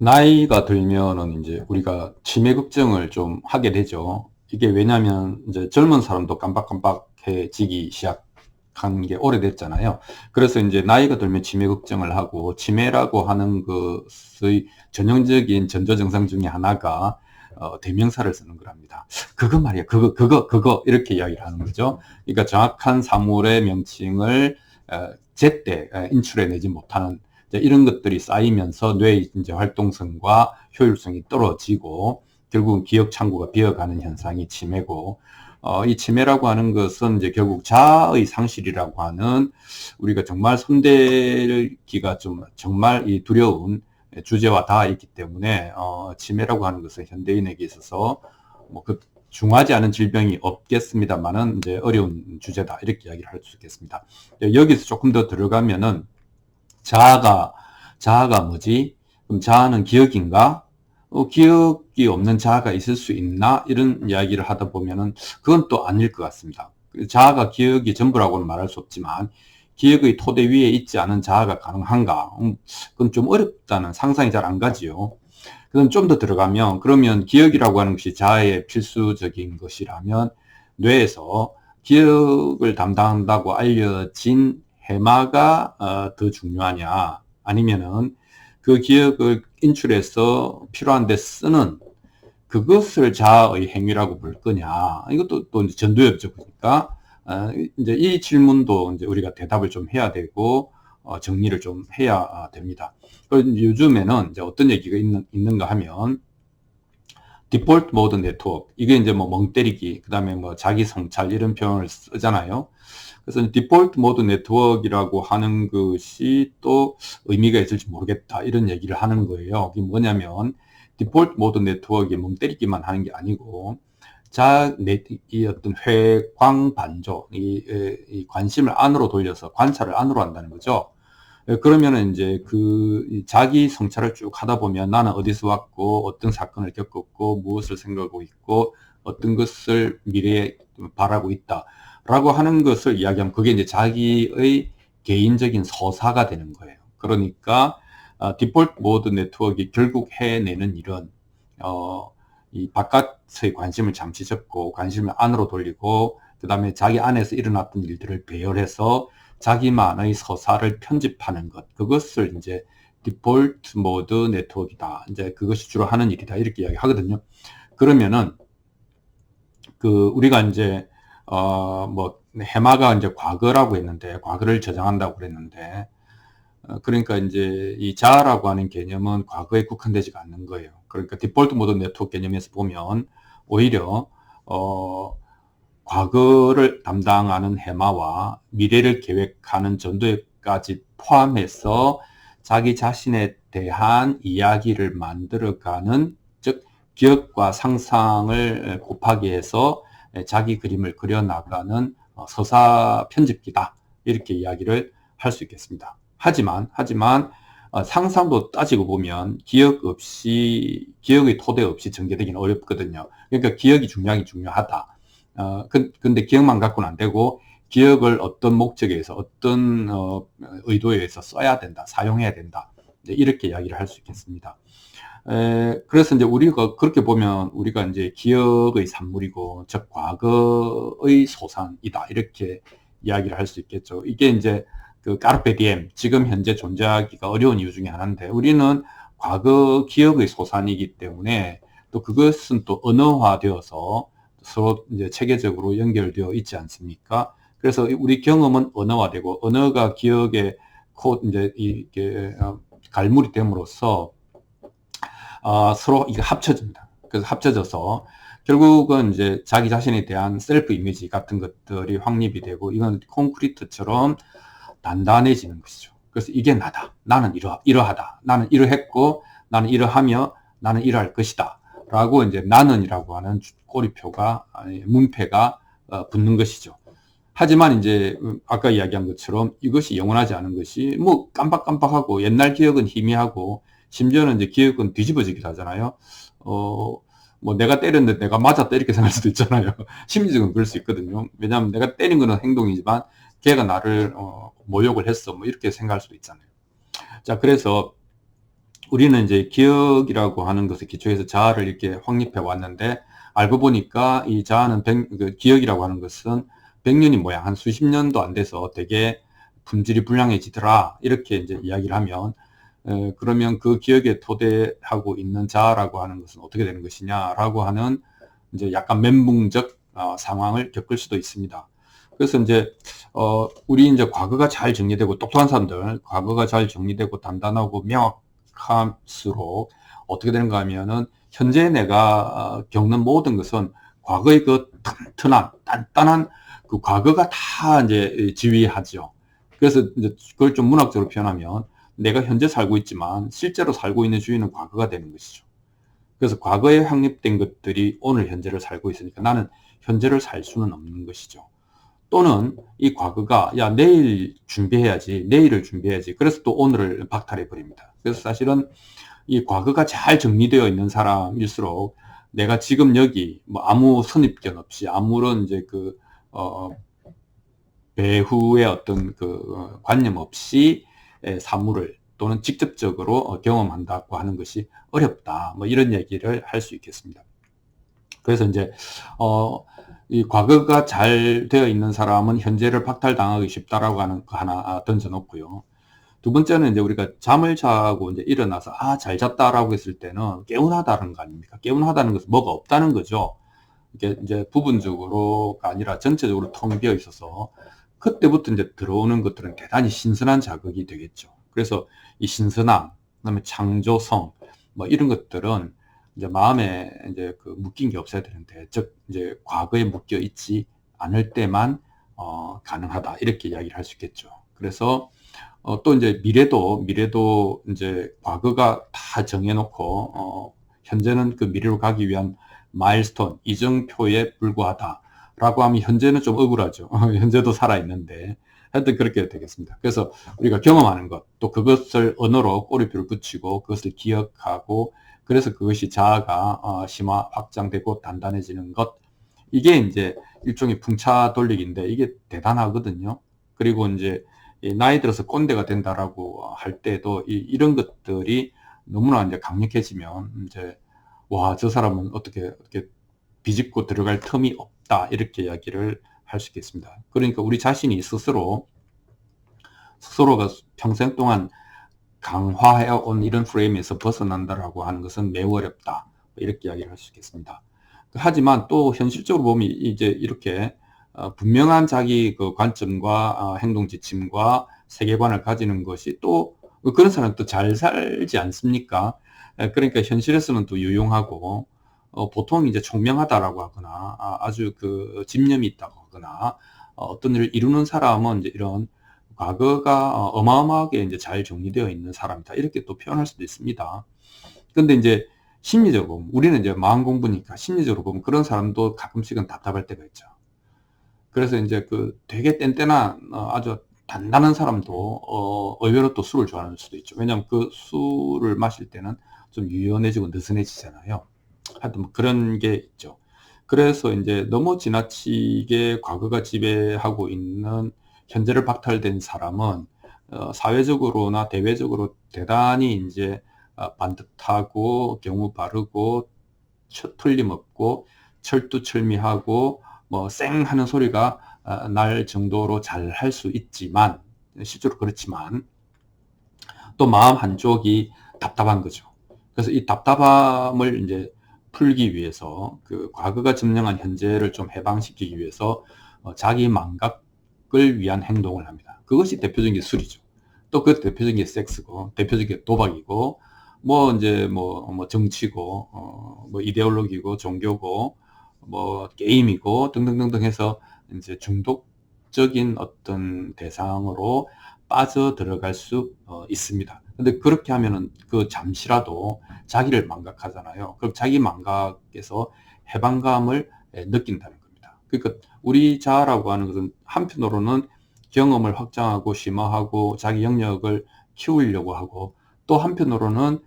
나이가 들면은 이제 우리가 치매 걱정을 좀 하게 되죠. 이게 왜냐면 이제 젊은 사람도 깜빡깜빡해지기 시작한 게 오래됐잖아요. 그래서 이제 나이가 들면 치매 걱정을 하고, 치매라고 하는 것의 전형적인 전조 증상 중에 하나가 대명사를 쓰는 거랍니다. 그거 말이야, 그거 이렇게 이야기를 하는 거죠. 그러니까 정확한 사물의 명칭을 제때 인출해내지 못하는 이런 것들이 쌓이면서 뇌의 이제 활동성과 효율성이 떨어지고 결국은 기억 창구가 비어가는 현상이 치매고, 이 치매라고 하는 것은 이제 결국 자아의 상실이라고 하는, 우리가 정말 손대기가 좀 정말 이 두려운 주제와 닿아 있기 때문에, 치매라고 하는 것은 현대인에게 있어서 뭐 그 중하지 않은 질병이 없겠습니다만은 이제 어려운 주제다, 이렇게 이야기를 할 수 있겠습니다. 여기서 조금 더 들어가면은, 자아가 뭐지? 그럼 자아는 기억인가? 기억이 없는 자아가 있을 수 있나? 이런 이야기를 하다 보면은 그건 또 아닐 것 같습니다. 자아가 기억이 전부라고는 말할 수 없지만, 기억의 토대 위에 있지 않은 자아가 가능한가? 그건 좀 어렵다는, 상상이 잘 안 가지요. 그럼 좀 더 들어가면, 그러면 기억이라고 하는 것이 자아의 필수적인 것이라면, 뇌에서 기억을 담당한다고 알려진 해마가 더 중요하냐, 아니면은 그 기억을 인출해서 필요한 데 쓰는 그것을 자아의 행위라고 볼 거냐. 이것도 또 이제 전도의 업적이니까, 이제 이 질문도 이제 우리가 대답을 좀 해야 되고, 정리를 좀 해야 됩니다. 요즘에는 이제 어떤 얘기가 있는가 하면, 디폴트 모드 네트워크, 이게 이제 뭐 멍 때리기, 그 다음에 뭐 자기 성찰, 이런 표현을 쓰잖아요. 그래서 디폴트 모드 네트워크라고 하는 것이 또 의미가 있을지 모르겠다, 이런 얘기를 하는 거예요. 이게 뭐냐면, 디폴트 모드 네트워크에 멍 때리기만 하는 게 아니고, 이 어떤 회광 반조, 이 관심을 안으로 돌려서 관찰을 안으로 한다는 거죠. 그러면은 이제 그 자기 성찰을 쭉 하다 보면, 나는 어디서 왔고, 어떤 사건을 겪었고, 무엇을 생각하고 있고, 어떤 것을 미래에 바라고 있다, 라고 하는 것을 이야기하면, 그게 이제 자기의 개인적인 서사가 되는 거예요. 그러니까 디폴트 모드 네트워크가 결국 해내는 일은, 이 바깥의 관심을 잠시 접고 관심을 안으로 돌리고, 그 다음에 자기 안에서 일어났던 일들을 배열해서 자기만의 서사를 편집하는 것, 그것을 이제 디폴트 모드 네트워크이다, 이제 그것이 주로 하는 일이다, 이렇게 이야기 하거든요. 그러면은 우리가 이제 뭐 해마가 이제 과거라고 했는데, 과거를 저장한다고 그랬는데, 그러니까 이제 이 자아라고 하는 개념은 과거에 국한되지가 않는 거예요. 그러니까 디폴트 모드 네트워크 개념에서 보면, 오히려 과거를 담당하는 해마와 미래를 계획하는 전도까지 포함해서 자기 자신에 대한 이야기를 만들어가는, 즉 기억과 상상을 곱하기 해서 자기 그림을 그려나가는 서사 편집기다, 이렇게 이야기를 할 수 있겠습니다. 하지만 상상도 따지고 보면 기억의 토대 없이 전개되기는 어렵거든요. 그러니까 기억이 중요하다. 근데 기억만 갖고는 안 되고, 기억을 어떤 목적에 의해서, 어떤 의도에 의해서 써야 된다, 사용해야 된다, 이렇게 이야기를 할 수 있겠습니다. 그래서 이제 우리가 그렇게 보면, 우리가 이제 기억의 산물이고, 즉 과거의 소산이다, 이렇게 이야기를 할 수 있겠죠. 이게 이제 그 까르페 디엠, 지금 현재 존재하기가 어려운 이유 중에 하나인데, 우리는 과거 기억의 소산이기 때문에, 또 그것은 또 언어화되어서 서로 이제 체계적으로 연결되어 있지 않습니까? 그래서 우리 경험은 언어화되고, 언어가 기억의 이제 이게 갈무리 됨으로써 서로 이게 합쳐집니다. 그래서 합쳐져서 결국은 이제 자기 자신에 대한 셀프 이미지 같은 것들이 확립이 되고, 이건 콘크리트처럼 단단해지는 것이죠. 그래서 이게 나다, 나는 이러하다, 나는 이러했고, 나는 이러하며, 나는 이러할 것이다, 라고 이제 나는이라고 하는 꼬리표가, 문패가 붙는 것이죠. 하지만 이제 아까 이야기한 것처럼 이것이 영원하지 않은 것이, 뭐 깜빡깜빡하고, 옛날 기억은 희미하고, 심지어는 이제 기억은 뒤집어지기도 하잖아요. 뭐 내가 때렸는데 내가 맞았다, 이렇게 생각할 수도 있잖아요. 심리적으로 그럴 수 있거든요. 왜냐하면 내가 때린 거는 행동이지만 걔가 나를 모욕을 했어, 뭐 이렇게 생각할 수도 있잖아요. 자, 그래서 우리는 이제 기억이라고 하는 것을 기초해서 자아를 이렇게 확립해 왔는데, 알고 보니까 이 자아는 기억이라고 하는 것은 100년이 뭐야, 한 수십 년도 안 돼서 되게 품질이 불량해지더라, 이렇게 이제 이야기를 하면, 그러면 그 기억에 토대하고 있는 자아라고 하는 것은 어떻게 되는 것이냐라고 하는 이제 약간 멘붕적 상황을 겪을 수도 있습니다. 그래서 이제 우리 이제 과거가 잘 정리되고, 똑똑한 사람들 과거가 잘 정리되고 단단하고 명확할수록 어떻게 되는가 하면은 현재 내가 겪는 모든 것은 과거의 그 튼튼한 단단한 그 과거가 다 이제 지휘하죠. 그래서 이제 그걸 좀 문학적으로 표현하면, 내가 현재 살고 있지만 실제로 살고 있는 주인은 과거가 되는 것이죠. 그래서 과거에 확립된 것들이 오늘 현재를 살고 있으니까 나는 현재를 살 수는 없는 것이죠. 또는 이 과거가 야, 내일 준비해야지, 내일을 준비해야지, 그래서 또 오늘을 박탈해 버립니다. 그래서 사실은 이 과거가 잘 정리되어 있는 사람일수록 내가 지금 여기 뭐 아무 선입견 없이 아무런 이제 배후의 어떤 관념 없이 사물을 또는 직접적으로 경험한다고 하는 것이 어렵다, 뭐 이런 얘기를 할 수 있겠습니다. 그래서 이제 이 과거가 잘 되어 있는 사람은 현재를 박탈당하기 쉽다라고 하는 거 하나 던져놓고요. 두 번째는 이제 우리가 잠을 자고 이제 일어나서 잘 잤다라고 했을 때는 개운하다는 거 아닙니까? 개운하다는 것은 뭐가 없다는 거죠. 이게 이제 부분적으로가 아니라 전체적으로 텅 비어 있어서 그때부터 이제 들어오는 것들은 대단히 신선한 자극이 되겠죠. 그래서 이 신선함, 그다음에 창조성, 뭐 이런 것들은 이제 마음에 이제 묶인 게 없어야 되는데, 즉 이제 과거에 묶여 있지 않을 때만 가능하다, 이렇게 이야기를 할 수 있겠죠. 그래서 또 이제 미래도 이제 과거가 다 정해놓고 현재는 그 미래로 가기 위한 마일스톤, 이정표에 불과하다라고 하면 현재는 좀 억울하죠. 현재도 살아있는데. 하여튼 그렇게 되겠습니다. 그래서 우리가 경험하는 것, 또 그것을 언어로 꼬리표를 붙이고 그것을 기억하고, 그래서 그것이 자아가 심화 확장되고 단단해지는 것, 이게 이제 일종의 풍차 돌리기인데 이게 대단하거든요. 그리고 이제 나이 들어서 꼰대가 된다라고 할 때도 이런 것들이 너무나 이제 강력해지면 이제 와, 저 사람은 어떻게 비집고 들어갈 틈이 없다, 이렇게 이야기를 할 수 있겠습니다. 그러니까 우리 자신이 스스로가 평생 동안 강화해온 이런 프레임에서 벗어난다라고 하는 것은 매우 어렵다, 이렇게 이야기를 할 수 있겠습니다. 하지만 또 현실적으로 보면 이제 이렇게 분명한 자기 관점과 행동 지침과 세계관을 가지는 것이 또 그런 사람은 또 잘 살지 않습니까? 그러니까 현실에서는 또 유용하고, 보통 이제 총명하다라고 하거나 아주 집념이 있다고 하거나 어떤 일을 이루는 사람은 이제 이런 과거가 어마어마하게 이제 잘 정리되어 있는 사람이다, 이렇게 또 표현할 수도 있습니다. 근데 이제 심리적으로, 우리는 이제 마음 공부니까 심리적으로 보면 그런 사람도 가끔씩은 답답할 때가 있죠. 그래서 이제 되게 뗀뗀한 아주 단단한 사람도 의외로 또 술을 좋아하는 수도 있죠. 왜냐하면 그 술을 마실 때는 좀 유연해지고 느슨해지잖아요. 하여튼 뭐 그런 게 있죠. 그래서 이제 너무 지나치게 과거가 지배하고 있는 현재를 박탈된 사람은 사회적으로나 대외적으로 대단히 이제 반듯하고 경우 바르고 틀림없고 철두철미하고 뭐 쌩 하는 소리가 날 정도로 잘 할 수 있지만, 실제로 그렇지만 또 마음 한쪽이 답답한 거죠. 그래서 이 답답함을 이제 풀기 위해서 과거가 점령한 현재를 좀 해방시키기 위해서 자기 망각을 위한 행동을 합니다. 그것이 대표적인 게 술이죠. 또 그 대표적인 게 섹스고, 대표적인 게 도박이고, 뭐 이제 뭐 정치고, 뭐 이데올로기고, 종교고, 뭐 게임이고 등등등등 해서 이제 중독적인 어떤 대상으로 빠져 들어갈 수 있습니다. 근데 그렇게 하면은 잠시라도 자기를 망각하잖아요. 그럼 자기 망각에서 해방감을 느낀다는 겁니다. 그러니까 우리 자아라고 하는 것은 한편으로는 경험을 확장하고 심화하고 자기 영역을 키우려고 하고, 또 한편으로는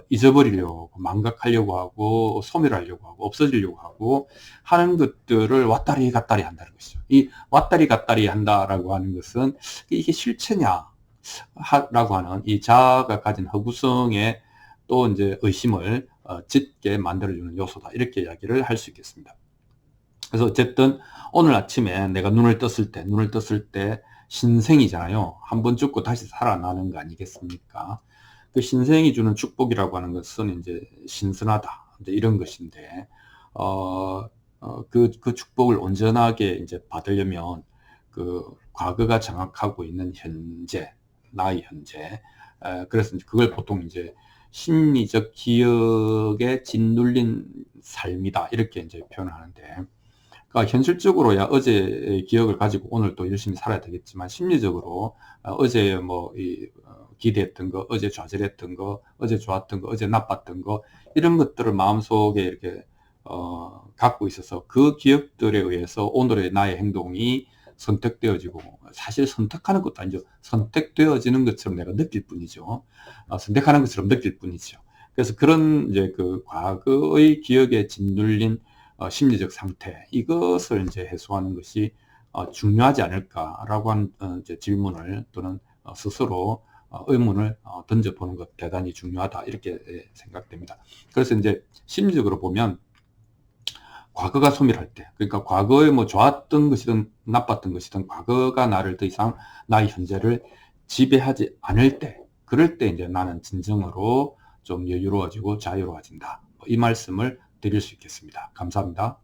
잊어버리려고 하고 망각하려고 하고 소멸하려고 하고 없어지려고 하고 하는 것들을 왔다리 갔다리 한다는 것이죠. 이 왔다리 갔다리 한다라고 하는 것은 이게 실체냐 라고 하는 이 자아가 가진 허구성의 또 이제 의심을 짓게 만들어주는 요소다. 이렇게 이야기를 할 수 있겠습니다. 그래서 어쨌든 오늘 아침에 내가 눈을 떴을 때 신생이잖아요. 한번 죽고 다시 살아나는 거 아니겠습니까? 그 신생이 주는 축복이라고 하는 것은 이제 신선하다. 이제 이런 것인데, 그 축복을 온전하게 이제 받으려면 그 과거가 장악하고 있는 현재, 나의 현재, 그래서 그걸 보통 이제 심리적 기억에 짓눌린 삶이다. 이렇게 이제 표현을 하는데, 그러니까 현실적으로 야 어제의 기억을 가지고 오늘 또 열심히 살아야 되겠지만 심리적으로 어제 뭐 기대했던 거, 어제 좌절했던 거, 어제 좋았던 거, 어제 나빴던 거 이런 것들을 마음속에 이렇게 갖고 있어서 그 기억들에 의해서 오늘의 나의 행동이 선택되어지고 사실 선택하는 것도 아니죠. 선택되어지는 것처럼 내가 느낄 뿐이죠. 선택하는 것처럼 느낄 뿐이죠. 그래서 그런 이제 그 과거의 기억에 짓눌린 심리적 상태 이것을 이제 해소하는 것이 중요하지 않을까라고 하는 이제 질문을 또는 스스로 의문을 던져보는 것 대단히 중요하다 이렇게 생각됩니다. 그래서 이제 심리적으로 보면 과거가 소멸할 때, 그러니까 과거에 뭐 좋았던 것이든 나빴던 것이든 과거가 나를 더 이상 나의 현재를 지배하지 않을 때, 그럴 때 이제 나는 진정으로 좀 여유로워지고 자유로워진다. 이 말씀을 드릴 수 있겠습니다. 감사합니다.